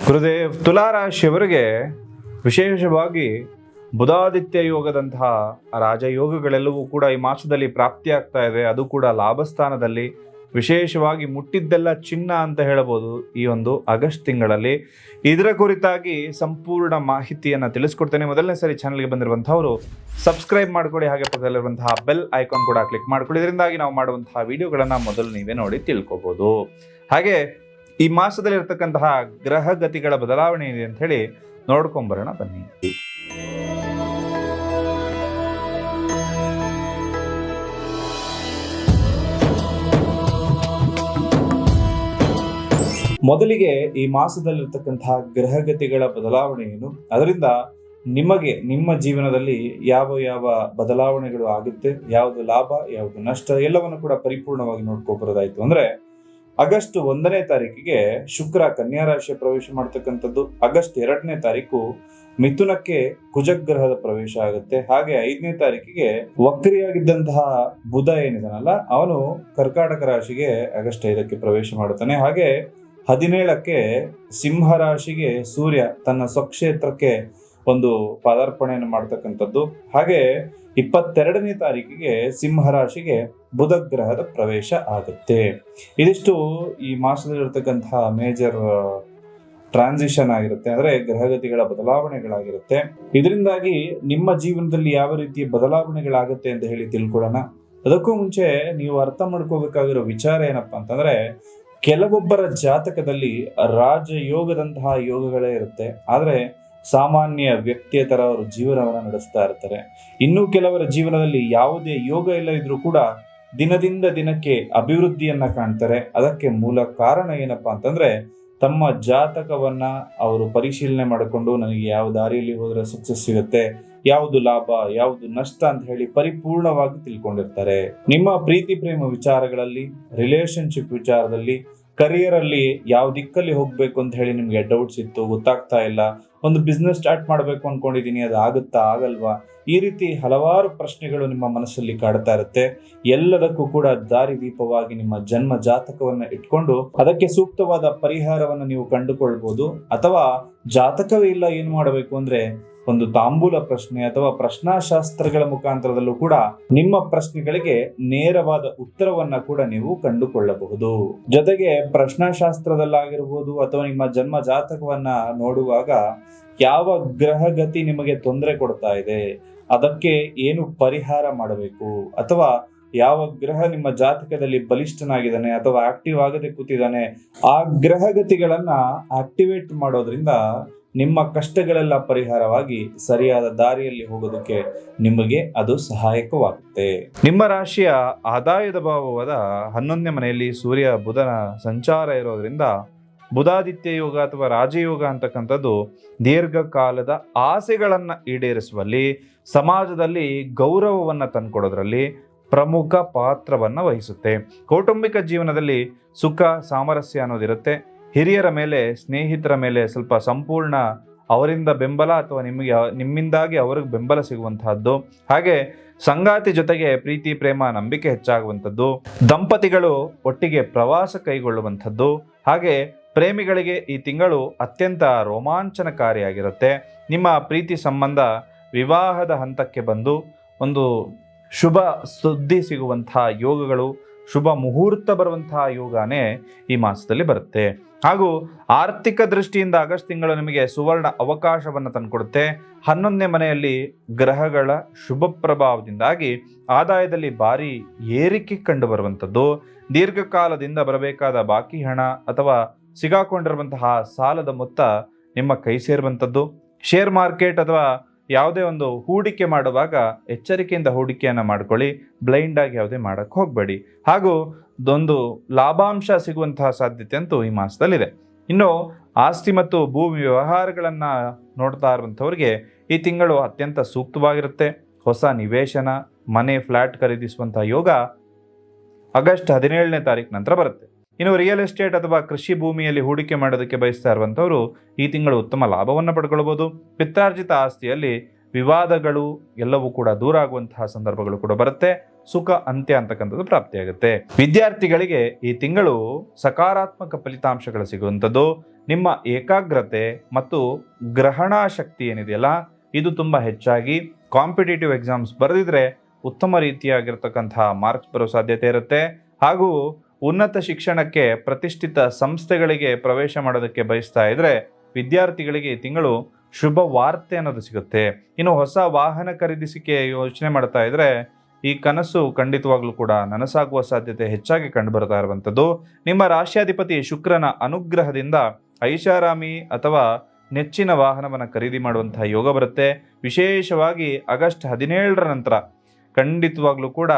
ಗುರುದೇವ್, ತುಲಾರಾಶಿಯವರಿಗೆ ವಿಶೇಷವಾಗಿ ಬುಧಾದಿತ್ಯ ಯೋಗದಂತಹ ರಾಜಯೋಗಗಳೆಲ್ಲವೂ ಕೂಡ ಈ ಮಾಸದಲ್ಲಿ ಪ್ರಾಪ್ತಿಯಾಗ್ತಾ ಇದೆ. ಅದು ಕೂಡ ಲಾಭಸ್ಥಾನದಲ್ಲಿ, ವಿಶೇಷವಾಗಿ ಮುಟ್ಟಿದ್ದೆಲ್ಲ ಚಿನ್ನ ಅಂತ ಹೇಳಬಹುದು ಈ ಒಂದು ಆಗಸ್ಟ್ ತಿಂಗಳಲ್ಲಿ. ಇದರ ಕುರಿತಾಗಿ ಸಂಪೂರ್ಣ ಮಾಹಿತಿಯನ್ನು ತಿಳಿಸ್ಕೊಡ್ತೇನೆ. ಮೊದಲನೇ ಸರಿ ಚಾನಲ್ಗೆ ಬಂದಿರುವಂಥವರು ಸಬ್ಸ್ಕ್ರೈಬ್ ಮಾಡ್ಕೊಳ್ಳಿ, ಹಾಗೆ ಪಕ್ಕದಲ್ಲಿರುವಂತಹ ಬೆಲ್ ಐಕಾನ್ ಕೂಡ ಕ್ಲಿಕ್ ಮಾಡ್ಕೊಳ್ಳಿ. ಇದರಿಂದಾಗಿ ನಾವು ಮಾಡುವಂತಹ ವಿಡಿಯೋಗಳನ್ನು ಮೊದಲು ನೀವೇ ನೋಡಿ ತಿಳ್ಕೊಬೋದು. ಹಾಗೆ ಈ ಮಾಸದಲ್ಲಿರ್ತಕ್ಕಂತಹ ಗ್ರಹಗತಿಗಳ ಬದಲಾವಣೆ ಇದೆ ಅಂತ ಹೇಳಿ ನೋಡ್ಕೊಂಬರೋಣ ಬನ್ನಿ. ಮೊದಲಿಗೆ ಈ ಮಾಸದಲ್ಲಿರ್ತಕ್ಕಂತಹ ಗ್ರಹಗತಿಗಳ ಬದಲಾವಣೆ ಏನು, ಅದರಿಂದ ನಿಮಗೆ ನಿಮ್ಮ ಜೀವನದಲ್ಲಿ ಯಾವ ಯಾವ ಬದಲಾವಣೆಗಳು ಆಗುತ್ತೆ, ಯಾವುದು ಲಾಭ ಯಾವುದು ನಷ್ಟ, ಎಲ್ಲವನ್ನು ಕೂಡ ಪರಿಪೂರ್ಣವಾಗಿ ನೋಡ್ಕೊಬರೋದಾಯ್ತು ಅಂದ್ರೆ ಆಗಸ್ಟ್ 1ನೇ ತಾರೀಕಿಗೆ ಶುಕ್ರ ಕನ್ಯಾ ರಾಶಿಯ ಪ್ರವೇಶ ಮಾಡ್ತಕ್ಕಂಥದ್ದು. ಆಗಸ್ಟ್ 2ನೇ ತಾರೀಕು ಮಿಥುನಕ್ಕೆ ಕುಜಗ್ರಹದ ಪ್ರವೇಶ ಆಗುತ್ತೆ. ಹಾಗೆ 5ನೇ ತಾರೀಕಿಗೆ ವಕ್ರಿಯಾಗಿದ್ದಂತಹ ಬುಧ ಏನಿದಾನಲ್ಲ ಅವನು ಕರ್ಕಾಟಕ ರಾಶಿಗೆ ಆಗಸ್ಟ್ 5ಕ್ಕೆ ಪ್ರವೇಶ ಮಾಡುತ್ತಾನೆ. ಹಾಗೆ 17ಕ್ಕೆ ಸಿಂಹ ರಾಶಿಗೆ ಸೂರ್ಯ ತನ್ನ ಸ್ವಕ್ಷೇತ್ರಕ್ಕೆ ಒಂದು ಪಾದಾರ್ಪಣೆಯನ್ನು ಮಾಡ್ತಕ್ಕಂಥದ್ದು. ಹಾಗೆ 22ನೇ ತಾರೀಕಿಗೆ ಸಿಂಹ ರಾಶಿಗೆ ಬುಧ ಗ್ರಹದ ಪ್ರವೇಶ ಆಗುತ್ತೆ. ಇದಿಷ್ಟು ಈ ಮಾಸದಲ್ಲಿರ್ತಕ್ಕಂತಹ ಮೇಜರ್ ಟ್ರಾನ್ಸಿಷನ್ ಆಗಿರುತ್ತೆ, ಅಂದ್ರೆ ಗ್ರಹಗತಿಗಳ ಬದಲಾವಣೆಗಳಾಗಿರುತ್ತೆ. ಇದರಿಂದಾಗಿ ನಿಮ್ಮ ಜೀವನದಲ್ಲಿ ಯಾವ ರೀತಿಯ ಬದಲಾವಣೆಗಳಾಗುತ್ತೆ ಅಂತ ಹೇಳಿ ತಿಳ್ಕೊಳ್ಳೋಣ. ಅದಕ್ಕೂ ಮುಂಚೆ ನೀವು ಅರ್ಥ ಮಾಡ್ಕೋಬೇಕಾಗಿರೋ ವಿಚಾರ ಏನಪ್ಪಾ ಅಂತಂದ್ರೆ, ಕೆಲವೊಬ್ಬರ ಜಾತಕದಲ್ಲಿ ರಾಜಯೋಗದಂತಹ ಯೋಗಗಳೇ ಇರುತ್ತೆ, ಆದ್ರೆ ಸಾಮಾನ್ಯ ವ್ಯಕ್ತಿಯ ತರ ಅವರು ಜೀವನವನ್ನ ನಡೆಸ್ತಾ ಇರ್ತಾರೆ. ಇನ್ನು ಕೆಲವರ ಜೀವನದಲ್ಲಿ ಯಾವುದೇ ಯೋಗ ಇಲ್ಲ ಇದ್ರೂ ಕೂಡ ದಿನದಿಂದ ದಿನಕ್ಕೆ ಅಭಿವೃದ್ಧಿಯನ್ನ ಕಾಣ್ತಾರೆ. ಅದಕ್ಕೆ ಮೂಲ ಕಾರಣ ಏನಪ್ಪಾ ಅಂತಂದ್ರೆ, ತಮ್ಮ ಜಾತಕವನ್ನ ಅವರು ಪರಿಶೀಲನೆ ಮಾಡಿಕೊಂಡು ನನಗೆ ಯಾವ ದಾರಿಯಲ್ಲಿ ಹೋದ್ರೆ ಸಕ್ಸಸ್ ಸಿಗುತ್ತೆ, ಯಾವುದು ಲಾಭ ಯಾವುದು ನಷ್ಟ ಅಂತ ಹೇಳಿ ಪರಿಪೂರ್ಣವಾಗಿ ತಿಳ್ಕೊಂಡಿರ್ತಾರೆ. ನಿಮ್ಮ ಪ್ರೀತಿ ಪ್ರೇಮ ವಿಚಾರಗಳಲ್ಲಿ, ರಿಲೇಶನ್ಶಿಪ್ ವಿಚಾರದಲ್ಲಿ, ಕರಿಯರ್ ಅಲ್ಲಿ ಯಾವ ದಿಕ್ಕಲ್ಲಿ ಹೋಗ್ಬೇಕು ಅಂತ ಹೇಳಿ ನಿಮ್ಗೆ ಡೌಟ್ಸ್ ಇತ್ತು, ಗೊತ್ತಾಗ್ತಾ ಇಲ್ಲ, ಒಂದು ಬಿಸ್ನೆಸ್ ಸ್ಟಾರ್ಟ್ ಮಾಡ್ಬೇಕು ಅನ್ಕೊಂಡಿದೀನಿ, ಅದು ಆಗುತ್ತಾ ಆಗಲ್ವಾ, ಈ ರೀತಿ ಹಲವಾರು ಪ್ರಶ್ನೆಗಳು ನಿಮ್ಮ ಮನಸ್ಸಲ್ಲಿ ಕಾಡ್ತಾ ಇರುತ್ತೆ. ಎಲ್ಲದಕ್ಕೂ ಕೂಡ ದಾರಿದೀಪವಾಗಿ ನಿಮ್ಮ ಜನ್ಮ ಜಾತಕವನ್ನ ಇಟ್ಕೊಂಡು ಅದಕ್ಕೆ ಸೂಕ್ತವಾದ ಪರಿಹಾರವನ್ನು ನೀವು ಕಂಡುಕೊಳ್ಬಹುದು. ಅಥವಾ ಜಾತಕವೇ ಇಲ್ಲ, ಏನ್ ಮಾಡಬೇಕು ಅಂದ್ರೆ ಒಂದು ತಾಂಬೂಲ ಪ್ರಶ್ನೆ ಅಥವಾ ಪ್ರಶ್ನಾಶಾಸ್ತ್ರಗಳ ಮುಖಾಂತರದಲ್ಲೂ ಕೂಡ ನಿಮ್ಮ ಪ್ರಶ್ನೆಗಳಿಗೆ ನೇರವಾದ ಉತ್ತರವನ್ನ ಕೂಡ ನೀವು ಕಂಡುಕೊಳ್ಳಬಹುದು. ಜೊತೆಗೆ ಪ್ರಶ್ನಾಶಾಸ್ತ್ರದಲ್ಲಾಗಿರ್ಬೋದು ಅಥವಾ ನಿಮ್ಮ ಜನ್ಮ ಜಾತಕವನ್ನ ನೋಡುವಾಗ ಯಾವ ಗ್ರಹಗತಿ ನಿಮಗೆ ತೊಂದರೆ ಕೊಡ್ತಾ ಇದೆ, ಅದಕ್ಕೆ ಏನು ಪರಿಹಾರ ಮಾಡಬೇಕು, ಅಥವಾ ಯಾವ ಗ್ರಹ ನಿಮ್ಮ ಜಾತಕದಲ್ಲಿ ಬಲಿಷ್ಠನಾಗಿದ್ದಾನೆ ಅಥವಾ ಆಕ್ಟಿವ್ ಆಗದೆ ಕೂತಿದ್ದಾನೆ, ಆ ಗ್ರಹಗತಿಗಳನ್ನ ಆಕ್ಟಿವೇಟ್ ಮಾಡೋದ್ರಿಂದ ನಿಮ್ಮ ಕಷ್ಟಗಳೆಲ್ಲ ಪರಿಹಾರವಾಗಿ ಸರಿಯಾದ ದಾರಿಯಲ್ಲಿ ಹೋಗೋದಕ್ಕೆ ನಿಮಗೆ ಅದು ಸಹಾಯಕವಾಗುತ್ತೆ. ನಿಮ್ಮ ರಾಶಿಯ ಆದಾಯದ ಭಾವವಾದ 11ನೇ ಮನೆಯಲ್ಲಿ ಸೂರ್ಯ ಬುಧನ ಸಂಚಾರ ಇರೋದ್ರಿಂದ ಬುಧಾದಿತ್ಯ ಯೋಗ ಅಥವಾ ರಾಜಯೋಗ ಅಂತಕ್ಕಂಥದ್ದು ದೀರ್ಘಕಾಲದ ಆಸೆಗಳನ್ನು ಈಡೇರಿಸುವಲ್ಲಿ, ಸಮಾಜದಲ್ಲಿ ಗೌರವವನ್ನು ತಂದುಕೊಡೋದ್ರಲ್ಲಿ ಪ್ರಮುಖ ಪಾತ್ರವನ್ನು ವಹಿಸುತ್ತೆ. ಕೌಟುಂಬಿಕ ಜೀವನದಲ್ಲಿ ಸುಖ ಸಾಮರಸ್ಯ ಅನ್ನೋದಿರುತ್ತೆ. ಹಿರಿಯರ ಮೇಲೆ, ಸ್ನೇಹಿತರ ಮೇಲೆ ಸ್ವಲ್ಪ ಸಂಪೂರ್ಣ ಅವರಿಂದ ಬೆಂಬಲ ಅಥವಾ ನಿಮ್ಮಿಂದಾಗಿ ಅವ್ರಿಗೆ ಬೆಂಬಲ ಸಿಗುವಂತಹದ್ದು. ಹಾಗೆ ಸಂಗಾತಿ ಜೊತೆಗೆ ಪ್ರೀತಿ ಪ್ರೇಮ ನಂಬಿಕೆ ಹೆಚ್ಚಾಗುವಂಥದ್ದು. ದಂಪತಿಗಳು ಒಟ್ಟಿಗೆ ಪ್ರವಾಸ ಕೈಗೊಳ್ಳುವಂಥದ್ದು. ಹಾಗೆ ಪ್ರೇಮಿಗಳಿಗೆ ಈ ತಿಂಗಳು ಅತ್ಯಂತ ರೋಮಾಂಚನಕಾರಿಯಾಗಿರುತ್ತೆ. ನಿಮ್ಮ ಪ್ರೀತಿ ಸಂಬಂಧ ವಿವಾಹದ ಹಂತಕ್ಕೆ ಬಂದು ಒಂದು ಶುಭ ಸುದ್ದಿ ಸಿಗುವಂತಹ ಯೋಗಗಳು, ಶುಭ ಮುಹೂರ್ತ ಬರುವಂತಹ ಯೋಗನೇ ಈ ಮಾಸದಲ್ಲಿ ಬರುತ್ತೆ. ಹಾಗೂ ಆರ್ಥಿಕ ದೃಷ್ಟಿಯಿಂದ ಆಗಸ್ಟ್ ತಿಂಗಳು ನಿಮಗೆ ಸುವರ್ಣ ಅವಕಾಶವನ್ನು ತಂದುಕೊಡುತ್ತೆ. 11ನೇ ಮನೆಯಲ್ಲಿ ಗ್ರಹಗಳ ಶುಭ ಪ್ರಭಾವದಿಂದಾಗಿ ಆದಾಯದಲ್ಲಿ ಭಾರಿ ಏರಿಕೆ ಕಂಡು ಬರುವಂಥದ್ದು. ದೀರ್ಘಕಾಲದಿಂದ ಬರಬೇಕಾದ ಬಾಕಿ ಹಣ ಅಥವಾ ಸಿಗಾಕೊಂಡಿರುವಂತಹ ಸಾಲದ ಮೊತ್ತ ನಿಮ್ಮ ಕೈ ಸೇರುವಂಥದ್ದು. ಶೇರ್ ಮಾರ್ಕೆಟ್ ಅಥವಾ ಯಾವುದೇ ಒಂದು ಹೂಡಿಕೆ ಮಾಡುವಾಗ ಎಚ್ಚರಿಕೆಯಿಂದ ಹೂಡಿಕೆಯನ್ನು ಮಾಡ್ಕೊಳ್ಳಿ, ಬ್ಲೈಂಡ್ ಆಗಿ ಯಾವುದೇ ಮಾಡಕ್ಕೆ ಹೋಗಬೇಡಿ. ಹಾಗೂ ಒಂದು ಲಾಭಾಂಶ ಸಿಗುವಂತಹ ಸಾಧ್ಯತೆ ಅಂತೂ ಈ ಮಾಸದಲ್ಲಿದೆ. ಇನ್ನು ಆಸ್ತಿ ಮತ್ತು ಭೂಮಿ ವ್ಯವಹಾರಗಳನ್ನು ನೋಡ್ತಾ ಇರುವಂಥವ್ರಿಗೆ ಈ ತಿಂಗಳು ಅತ್ಯಂತ ಸೂಕ್ತವಾಗಿರುತ್ತೆ. ಹೊಸ ನಿವೇಶನ, ಮನೆ, ಫ್ಲ್ಯಾಟ್ ಖರೀದಿಸುವಂತಹ ಯೋಗ ಆಗಸ್ಟ್ 17ನೇ ತಾರೀಕು ನಂತರ ಬರುತ್ತೆ. ಇನ್ನು ರಿಯಲ್ ಎಸ್ಟೇಟ್ ಅಥವಾ ಕೃಷಿ ಭೂಮಿಯಲ್ಲಿ ಹೂಡಿಕೆ ಮಾಡೋದಕ್ಕೆ ಬಯಸ್ತಾ ಇರುವಂಥವರು ಈ ತಿಂಗಳು ಉತ್ತಮ ಲಾಭವನ್ನು ಪಡ್ಕೊಳ್ಬೋದು. ಪಿತ್ರಾರ್ಜಿತ ಆಸ್ತಿಯಲ್ಲಿ ವಿವಾದಗಳು ಎಲ್ಲವೂ ಕೂಡ ದೂರ ಆಗುವಂತಹ ಸಂದರ್ಭಗಳು ಕೂಡ ಬರುತ್ತೆ. ಸುಖ ಅಂತ್ಯ ಅಂತಕ್ಕಂಥದ್ದು ಪ್ರಾಪ್ತಿಯಾಗುತ್ತೆ. ವಿದ್ಯಾರ್ಥಿಗಳಿಗೆ ಈ ತಿಂಗಳು ಸಕಾರಾತ್ಮಕ ಫಲಿತಾಂಶಗಳು ಸಿಗುವಂಥದ್ದು. ನಿಮ್ಮ ಏಕಾಗ್ರತೆ ಮತ್ತು ಗ್ರಹಣ ಶಕ್ತಿ ಏನಿದೆಯಲ್ಲ, ಇದು ತುಂಬ ಹೆಚ್ಚಾಗಿ ಕಾಂಪಿಟೇಟಿವ್ ಎಕ್ಸಾಮ್ಸ್ ಬರೆದಿದ್ರೆ ಉತ್ತಮ ರೀತಿಯಾಗಿರ್ತಕ್ಕಂತಹ ಮಾರ್ಕ್ಸ್ ಬರೋ ಸಾಧ್ಯತೆ ಇರುತ್ತೆ. ಹಾಗೂ ಉನ್ನತ ಶಿಕ್ಷಣಕ್ಕೆ ಪ್ರತಿಷ್ಠಿತ ಸಂಸ್ಥೆಗಳಿಗೆ ಪ್ರವೇಶ ಮಾಡೋದಕ್ಕೆ ಬಯಸ್ತಾ ಇದ್ರೆ ವಿದ್ಯಾರ್ಥಿಗಳಿಗೆ ಈ ತಿಂಗಳು ಶುಭ ವಾರ್ತೆ ಅನ್ನೋದು ಸಿಗುತ್ತೆ. ಇನ್ನು ಹೊಸ ವಾಹನ ಖರೀದಿಸಿಕೆ ಯೋಚನೆ ಮಾಡ್ತಾ ಇದ್ರೆ ಈ ಕನಸು ಖಂಡಿತವಾಗ್ಲೂ ಕೂಡ ನನಸಾಗುವ ಸಾಧ್ಯತೆ ಹೆಚ್ಚಾಗಿ ಕಂಡುಬರ್ತಾ ಇರುವಂಥದ್ದು. ನಿಮ್ಮ ರಾಶ್ಯಾಧಿಪತಿ ಶುಕ್ರನ ಅನುಗ್ರಹದಿಂದ ಐಷಾರಾಮಿ ಅಥವಾ ನೆಚ್ಚಿನ ವಾಹನವನ್ನು ಖರೀದಿ ಮಾಡುವಂತಹ ಯೋಗ ಬರುತ್ತೆ. ವಿಶೇಷವಾಗಿ ಆಗಸ್ಟ್ 17ರ ನಂತರ ಖಂಡಿತವಾಗ್ಲೂ ಕೂಡ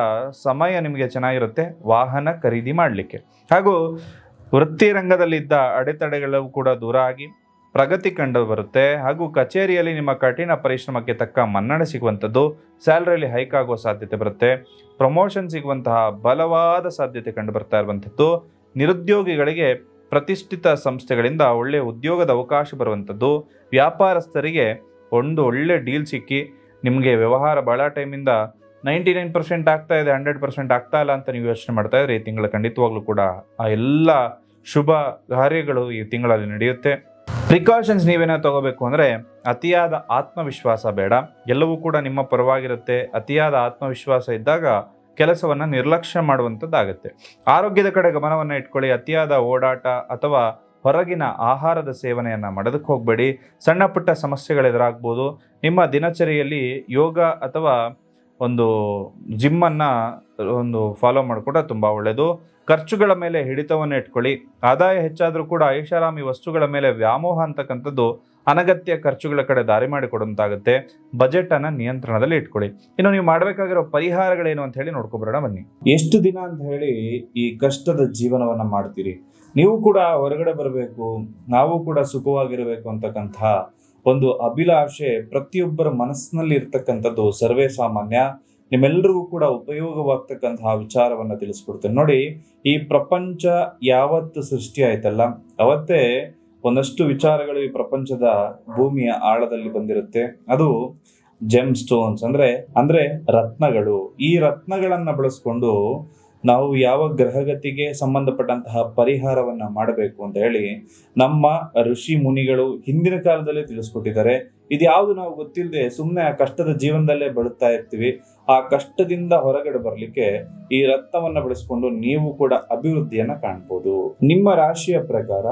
ಸಮಯ ನಿಮಗೆ ಚೆನ್ನಾಗಿರುತ್ತೆ ವಾಹನ ಖರೀದಿ ಮಾಡಲಿಕ್ಕೆ. ಹಾಗೂ ವೃತ್ತಿ ರಂಗದಲ್ಲಿದ್ದ ಅಡೆತಡೆಗಳು ಕೂಡ ದೂರ ಆಗಿ ಪ್ರಗತಿ ಕಂಡು ಬರುತ್ತೆ. ಹಾಗೂ ಕಚೇರಿಯಲ್ಲಿ ನಿಮ್ಮ ಕಠಿಣ ಪರಿಶ್ರಮಕ್ಕೆ ತಕ್ಕ ಮನ್ನಣೆ ಸಿಗುವಂಥದ್ದು, ಸ್ಯಾಲರಿಯಲ್ಲಿ ಹೈಕ್ ಆಗುವ ಸಾಧ್ಯತೆ ಬರುತ್ತೆ. ಪ್ರಮೋಷನ್ ಸಿಗುವಂತಹ ಬಲವಾದ ಸಾಧ್ಯತೆ ಕಂಡು ಬರ್ತಾ ಇರುವಂಥದ್ದು. ನಿರುದ್ಯೋಗಿಗಳಿಗೆ ಪ್ರತಿಷ್ಠಿತ ಸಂಸ್ಥೆಗಳಿಂದ ಒಳ್ಳೆಯ ಉದ್ಯೋಗದ ಅವಕಾಶ ಬರುವಂಥದ್ದು. ವ್ಯಾಪಾರಸ್ಥರಿಗೆ ಒಂದು ಒಳ್ಳೆ ಡೀಲ್ ಸಿಕ್ಕಿ ನಿಮಗೆ ವ್ಯವಹಾರ ಭಾಳ ಟೈಮಿಂದ 99% ಆಗ್ತಾ ಇದೆ, 100% ಆಗ್ತಾ ಇಲ್ಲ ಅಂತ ನೀವು ಯೋಚನೆ ಮಾಡ್ತಾ ಇದ್ರೆ ಈ ತಿಂಗಳ ಖಂಡಿತವಾಗ್ಲೂ ಕೂಡ ಆ ಎಲ್ಲ ಶುಭ ಕಾರ್ಯಗಳು ಈ ತಿಂಗಳಲ್ಲಿ ನಡೆಯುತ್ತೆ. ಪ್ರಿಕಾಷನ್ಸ್ ನೀವೇನೋ ತಗೋಬೇಕು ಅಂದರೆ ಅತಿಯಾದ ಆತ್ಮವಿಶ್ವಾಸ ಬೇಡ. ಎಲ್ಲವೂ ಕೂಡ ನಿಮ್ಮ ಪರವಾಗಿರುತ್ತೆ. ಅತಿಯಾದ ಆತ್ಮವಿಶ್ವಾಸ ಇದ್ದಾಗ ಕೆಲಸವನ್ನು ನಿರ್ಲಕ್ಷ್ಯ ಮಾಡುವಂಥದ್ದಾಗತ್ತೆ. ಆರೋಗ್ಯದ ಕಡೆ ಗಮನವನ್ನು ಇಟ್ಕೊಳ್ಳಿ. ಅತಿಯಾದ ಓಡಾಟ ಅಥವಾ ಹೊರಗಿನ ಆಹಾರದ ಸೇವನೆಯನ್ನು ಮಾಡೋದಕ್ಕೆ ಹೋಗಬೇಡಿ. ಸಣ್ಣ ಪುಟ್ಟ ಸಮಸ್ಯೆಗಳು ಎದುರಾಗ್ಬೋದು. ನಿಮ್ಮ ದಿನಚರಿಯಲ್ಲಿ ಯೋಗ ಅಥವಾ ಒಂದು ಜಿಮ್ಮನ್ನು ಫಾಲೋ ಮಾಡಿಕೊಂಡ್ರೆ ತುಂಬ ಒಳ್ಳೆಯದು. ಖರ್ಚುಗಳ ಮೇಲೆ ಹಿಡಿತವನ್ನು ಇಟ್ಕೊಳ್ಳಿ. ಆದಾಯ ಹೆಚ್ಚಾದರೂ ಕೂಡ ಐಷಾರಾಮಿ ವಸ್ತುಗಳ ಮೇಲೆ ವ್ಯಾಮೋಹ ಅಂತಕ್ಕಂಥದ್ದು ಅನಗತ್ಯ ಖರ್ಚುಗಳ ಕಡೆ ದಾರಿ ಮಾಡಿಕೊಡುವಂತಾಗುತ್ತೆ. ಬಜೆಟನ್ನು ನಿಯಂತ್ರಣದಲ್ಲಿ ಇಟ್ಕೊಳ್ಳಿ. ಇನ್ನು ನೀವು ಮಾಡಬೇಕಾಗಿರೋ ಪರಿಹಾರಗಳೇನು ಅಂತ ಹೇಳಿ ನೋಡ್ಕೊಬರೋಣ ಬನ್ನಿ. ಎಷ್ಟು ದಿನ ಅಂತ ಹೇಳಿ ಈ ಕಷ್ಟದ ಜೀವನವನ್ನು ಮಾಡ್ತೀರಿ? ನೀವು ಕೂಡ ಹೊರಗಡೆ ಬರಬೇಕು, ನಾವು ಕೂಡ ಸುಖವಾಗಿರಬೇಕು ಅಂತಕ್ಕಂತಹ ಒಂದು ಅಭಿಲಾಷೆ ಪ್ರತಿಯೊಬ್ಬರ ಮನಸ್ಸಿನಲ್ಲಿ ಇರ್ತಕ್ಕಂಥದ್ದು ಸರ್ವೇ ಸಾಮಾನ್ಯ. ನಿಮ್ಮೆಲ್ಲರಿಗೂ ಕೂಡ ಉಪಯೋಗವಾಗ್ತಕ್ಕಂತಹ ವಿಚಾರವನ್ನು ತಿಳಿಸ್ಕೊಡ್ತೇನೆ ನೋಡಿ. ಈ ಪ್ರಪಂಚ ಯಾವತ್ತು ಸೃಷ್ಟಿ ಆಯ್ತಲ್ಲ ಅವತ್ತೇ ಒಂದಷ್ಟು ವಿಚಾರಗಳು ಈ ಪ್ರಪಂಚದ ಭೂಮಿಯ ಆಳದಲ್ಲಿ ಬಂದಿರುತ್ತೆ. ಅದು ಜೆಮ್ ಸ್ಟೋನ್ಸ್ ಅಂದ್ರೆ ರತ್ನಗಳು. ಈ ರತ್ನಗಳನ್ನ ಬಳಸ್ಕೊಂಡು ನಾವು ಯಾವ ಗ್ರಹಗತಿಗೆ ಸಂಬಂಧಪಟ್ಟಂತಹ ಪರಿಹಾರವನ್ನ ಮಾಡಬೇಕು ಅಂತ ಹೇಳಿ ನಮ್ಮ ಋಷಿ ಮುನಿಗಳು ಹಿಂದಿನ ಕಾಲದಲ್ಲೇ ತಿಳಿಸ್ಕೊಟ್ಟಿದ್ದಾರೆ. ಇದ್ಯಾವುದು ನಾವು ಗೊತ್ತಿಲ್ಲದೆ ಸುಮ್ಮನೆ ಆ ಕಷ್ಟದ ಜೀವನದಲ್ಲೇ ಬಳುತ್ತಾ ಇರ್ತೀವಿ. ಆ ಕಷ್ಟದಿಂದ ಹೊರಗಡೆ ಬರಲಿಕ್ಕೆ ಈ ರತ್ನವನ್ನ ಬಳಸ್ಕೊಂಡು ನೀವು ಕೂಡ ಅಭಿವೃದ್ಧಿಯನ್ನ ಕಾಣ್ಬೋದು. ನಿಮ್ಮ ರಾಶಿಯ ಪ್ರಕಾರ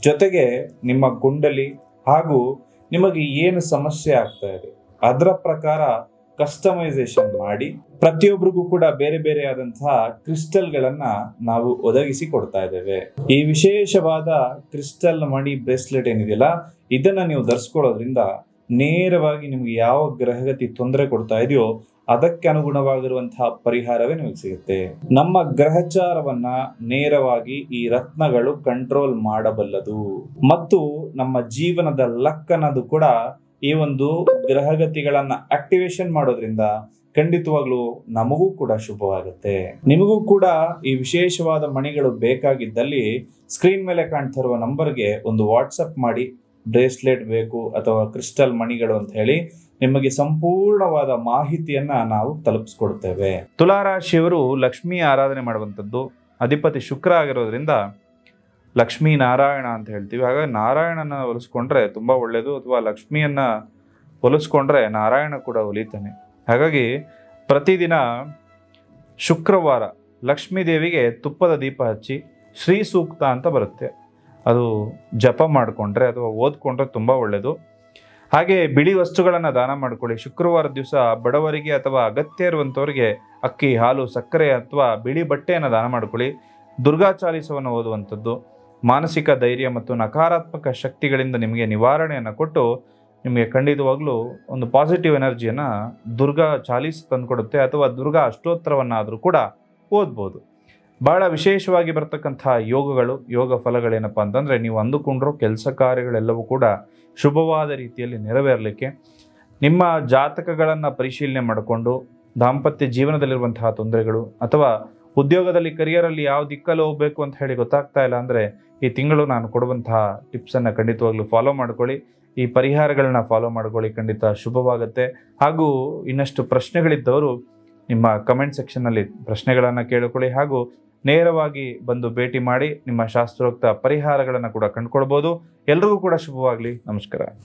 ಜೊತೆಗೆ ನಿಮ್ಮ ಕುಂಡಲಿ ಹಾಗೂ ನಿಮಗೆ ಏನು ಸಮಸ್ಯೆ ಆಗ್ತಾ ಇದೆ ಅದರ ಪ್ರಕಾರ ಕಸ್ಟಮೈಸೇಷನ್ ಮಾಡಿ ಪ್ರತಿಯೊಬ್ಬರಿಗೂ ಕೂಡ ಬೇರೆ ಬೇರೆ ಆದಂತಹ ಕ್ರಿಸ್ಟಲ್ ಗಳನ್ನ ನಾವು ಒದಗಿಸಿ ಕೊಡ್ತಾ ಇದ್ದೇವೆ. ಈ ವಿಶೇಷವಾದ ಕ್ರಿಸ್ಟಲ್ ಮಣಿ ಬ್ರೇಸ್ಲೆಟ್ ಏನಿದೆಯಲ್ಲ, ಇದನ್ನ ನೀವು ಧರಿಸ್ಕೊಳ್ಳೋದ್ರಿಂದ ನೇರವಾಗಿ ನಿಮ್ಗೆ ಯಾವ ಗ್ರಹಗತಿ ತೊಂದರೆ ಕೊಡ್ತಾ ಇದೆಯೋ ಅದಕ್ಕೆ ಅನುಗುಣವಾಗಿರುವಂತಹ ಪರಿಹಾರವೇ ನಿಮಗೆ ಸಿಗುತ್ತೆ. ನಮ್ಮ ಗ್ರಹಚಾರವನ್ನ ನೇರವಾಗಿ ಈ ರತ್ನಗಳು ಕಂಟ್ರೋಲ್ ಮಾಡಬಲ್ಲದು ಮತ್ತು ನಮ್ಮ ಜೀವನದ ಲಕ್ ಅನ್ನೋದು ಕೂಡ ಈ ಒಂದು ಗ್ರಹಗತಿಗಳನ್ನ ಆಕ್ಟಿವೇಶನ್ ಮಾಡೋದ್ರಿಂದ ಖಂಡಿತವಾಗ್ಲೂ ನಮಗೂ ಕೂಡ ಶುಭವಾಗುತ್ತೆ. ನಿಮಗೂ ಕೂಡ ಈ ವಿಶೇಷವಾದ ಮಣಿಗಳು ಬೇಕಾಗಿದ್ದಲ್ಲಿ ಸ್ಕ್ರೀನ್ ಮೇಲೆ ಕಾಣ್ತಾ ಇರುವ ನಂಬರ್ಗೆ ಒಂದು ವಾಟ್ಸಪ್ ಮಾಡಿ, ಬ್ರೇಸ್ಲೆಟ್ ಬೇಕು ಅಥವಾ ಕ್ರಿಸ್ಟಲ್ ಮಣಿಗಳು ಅಂತ ಹೇಳಿ ನಿಮಗೆ ಸಂಪೂರ್ಣವಾದ ಮಾಹಿತಿಯನ್ನ ನಾವು ತಲುಪಿಸ್ಕೊಡ್ತೇವೆ. ತುಲಾರಾಶಿಯವರು ಲಕ್ಷ್ಮೀ ಆರಾಧನೆ ಮಾಡುವಂಥದ್ದು. ಅಧಿಪತಿ ಶುಕ್ರ ಆಗಿರೋದ್ರಿಂದ ಲಕ್ಷ್ಮೀ ನಾರಾಯಣ ಅಂತ ಹೇಳ್ತೀವಿ. ಹಾಗಾಗಿ ನಾರಾಯಣನ ಒಲಿಸ್ಕೊಂಡ್ರೆ ತುಂಬ ಒಳ್ಳೆಯದು, ಅಥವಾ ಲಕ್ಷ್ಮಿಯನ್ನ ಒಲಿಸ್ಕೊಂಡ್ರೆ ನಾರಾಯಣ ಕೂಡ ಒಲಿತಾನೆ. ಹಾಗಾಗಿ ಪ್ರತಿದಿನ ಶುಕ್ರವಾರ ಲಕ್ಷ್ಮೀ ದೇವಿಗೆ ತುಪ್ಪದ ದೀಪ ಹಚ್ಚಿ ಶ್ರೀ ಸೂಕ್ತ ಅಂತ ಬರುತ್ತೆ, ಅದು ಜಪ ಮಾಡಿಕೊಂಡ್ರೆ ಅಥವಾ ಓದ್ಕೊಂಡ್ರೆ ತುಂಬ ಒಳ್ಳೆಯದು. ಹಾಗೆ ಬಿಳಿ ವಸ್ತುಗಳನ್ನು ದಾನ ಮಾಡ್ಕೊಳ್ಳಿ. ಶುಕ್ರವಾರ ದಿವಸ ಬಡವರಿಗೆ ಅಥವಾ ಅಗತ್ಯ ಇರುವಂಥವ್ರಿಗೆ ಅಕ್ಕಿ, ಹಾಲು, ಸಕ್ಕರೆ ಅಥವಾ ಬಿಳಿ ಬಟ್ಟೆಯನ್ನು ದಾನ ಮಾಡ್ಕೊಳ್ಳಿ. ದುರ್ಗಾ ಚಾಲಿಸವನ್ನು ಓದುವಂಥದ್ದು ಮಾನಸಿಕ ಧೈರ್ಯ ಮತ್ತು ನಕಾರಾತ್ಮಕ ಶಕ್ತಿಗಳಿಂದ ನಿಮಗೆ ನಿವಾರಣೆಯನ್ನು ಕೊಟ್ಟು ನಿಮಗೆ ಖಂಡಿತವಾಗ್ಲೂ ಒಂದು ಪಾಸಿಟಿವ್ ಎನರ್ಜಿಯನ್ನು ದುರ್ಗಾ ಚಾಲೀಸ್ ತಂದುಕೊಡುತ್ತೆ. ಅಥವಾ ದುರ್ಗಾ ಅಷ್ಟೋತ್ತರವನ್ನಾದರೂ ಕೂಡ ಓದ್ಬೋದು. ಭಾಳ ವಿಶೇಷವಾಗಿ ಬರ್ತಕ್ಕಂಥ ಯೋಗ ಫಲಗಳೇನಪ್ಪ ಅಂತಂದರೆ, ನೀವು ಅಂದುಕೊಂಡ್ರೋ ಕೆಲಸ ಕಾರ್ಯಗಳೆಲ್ಲವೂ ಕೂಡ ಶುಭವಾದ ರೀತಿಯಲ್ಲಿ ನೆರವೇರಲಿಕ್ಕೆ ನಿಮ್ಮ ಜಾತಕಗಳನ್ನು ಪರಿಶೀಲನೆ ಮಾಡಿಕೊಂಡು ದಾಂಪತ್ಯ ಜೀವನದಲ್ಲಿರುವಂತಹ ತೊಂದರೆಗಳು ಅಥವಾ ಉದ್ಯೋಗದಲ್ಲಿ ಕರಿಯರಲ್ಲಿ ಯಾವ ದಿಕ್ಕಲ್ಲಿ ಹೋಗಬೇಕು ಅಂತ ಹೇಳಿ ಗೊತ್ತಾಗ್ತಾ ಇಲ್ಲ ಅಂದರೆ ಈ ತಿಂಗಳು ನಾನು ಕೊಡುವಂತಹ ಟಿಪ್ಸನ್ನು ಖಂಡಿತವಾಗ್ಲೂ ಫಾಲೋ ಮಾಡ್ಕೊಳ್ಳಿ. ಈ ಪರಿಹಾರಗಳನ್ನ ಫಾಲೋ ಮಾಡ್ಕೊಳ್ಳಿ, ಖಂಡಿತ ಶುಭವಾಗುತ್ತೆ. ಹಾಗೂ ಇನ್ನಷ್ಟು ಪ್ರಶ್ನೆಗಳಿದ್ದವರು ನಿಮ್ಮ ಕಮೆಂಟ್ ಸೆಕ್ಷನ್ನಲ್ಲಿ ಪ್ರಶ್ನೆಗಳನ್ನು ಕೇಳಿಕೊಳ್ಳಿ ಹಾಗೂ ನೇರವಾಗಿ ಬಂದು ಭೇಟಿ ಮಾಡಿ ನಿಮ್ಮ ಶಾಸ್ತ್ರೋಕ್ತ ಪರಿಹಾರಗಳನ್ನು ಕೂಡ ಕಂಡುಕೊಳ್ಬೋದು. ಎಲ್ರಿಗೂ ಕೂಡ ಶುಭವಾಗಲಿ. ನಮಸ್ಕಾರ.